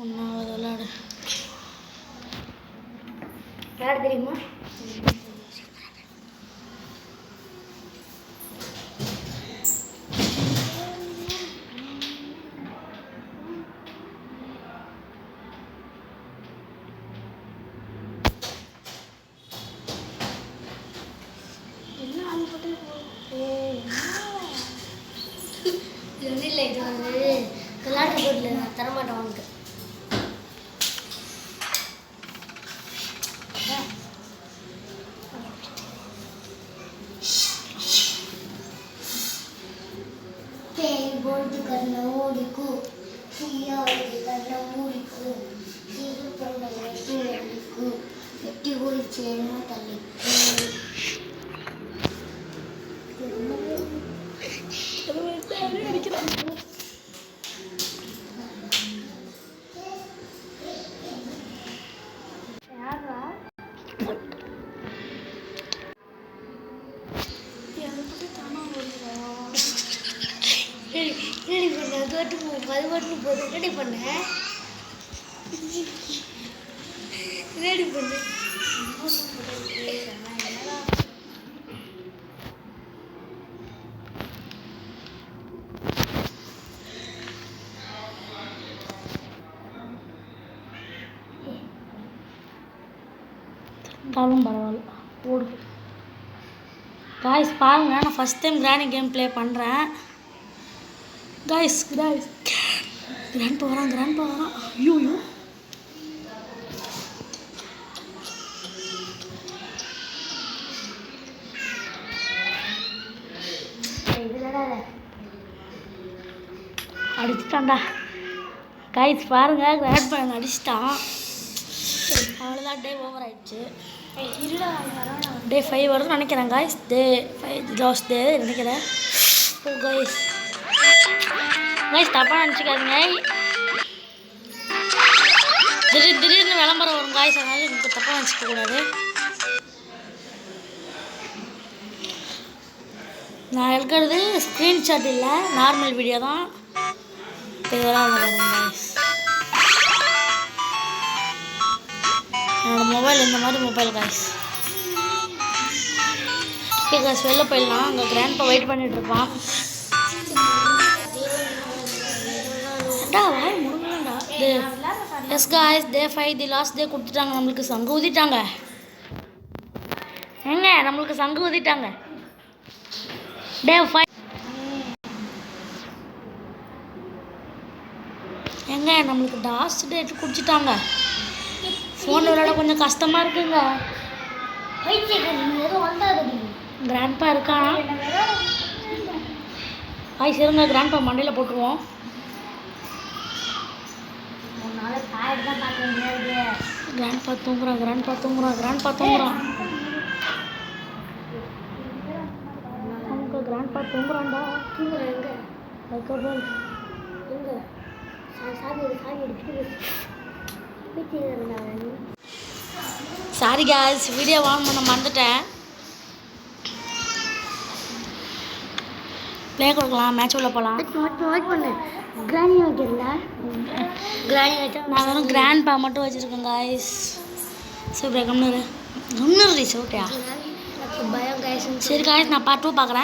ஒன்றாவது விளாடு யார் தெரியுமா? இது இல்லை, இது வந்து விளையாட்டு போட்டில் நான் தரமாட்டேன் உனக்கு. போட்டு கண்ண ஓடிக்கு சீயாவது கண்ண மூடிக்கு சீரு பண்ண வெட்டி அடிக்கு வெட்டி ஓடி சேருமா தள்ளிக்கு ரெடி பண்ண கேட்டு மறுபடி போது ரெடி பண்ண ரெடி பண்ணு இருந்தாலும் பரவாயில்ல ஓடு. காய்ஸ் பாருங்க, நான் ஃபஸ்ட் டைம் கிராணி கேம் ப்ளே பண்ணுறேன். காய்ஸ் கிராண்ட்பா வரான். ஐயோ அடிச்சுட்டான்டா. காய்ஸ் பாருங்க, கிராண்ட்பா எனக்கு அடிச்சிட்டான். அவ்வளோதான், டே ஓவர் ஆயிடுச்சு. டே 5 வருதுன்னு நினைக்கிறேன் காய்ஸ். டே 5 லாஸ்ட் டே நினைக்கிறேன். ஓ காய்ஸ் தப்பாக நினச்சிக்காதுங்க. திடீர்னு விளம்பரம் வரும் காய்ஸ், அதனால எனக்கு தப்பாக நினச்சிக்க கூடாது. நான் எடுக்கிறது ஸ்க்ரீன்ஷாட் இல்லை, நார்மல் வீடியோ தான். இதெல்லாம் வரும் காய்ஸ். என்னோடய மொபைல் இந்த மாதிரி மொபைல் காய்ஸ். ஓகே காய்ஸ், வெளில போயிடலாம். அங்கே கிராண்ட்பா வெயிட் பண்ணிட்டு இருப்பான். வாய் முடியலடா. S guys, day 5 the last day கொடுத்துட்டாங்க. நம்மளுக்கு சங்கு ஊதிட்டாங்க. நம்மளுக்கு சங்கு ஊதிட்டாங்க. டே 5 நம்மளுக்கு லாஸ்ட் டேட் குடிச்சிட்டாங்க. ஃபோன் விளையாட கொஞ்சம் கஷ்டமாக இருக்குங்க. கிராண்ட்பா இருக்கான். காய்ஸ் இருங்க, கிராண்ட்பா மண்டையில் போட்டுருவோம். கிராண்ட்பா தூங்குறான். நமக்கு கிராண்ட்பா தூங்குறான்டா. சாரி காய்ஸ், வீடியோ ஆன் பண்ண மறந்துட்டேன். ப்ளே கொடுக்கலாம், மேட்ச் உள்ள போகலாம். கிராணி வச்சா நான் வெறும் கிராண்ட்பா மட்டும் வச்சுருக்கேன் காய்ஸ். சரி கம்னு சோட்டியா பயம் காய்ஸ். சரி காய்ஸ், நான் பார்ட் 2 பார்க்குறேன்.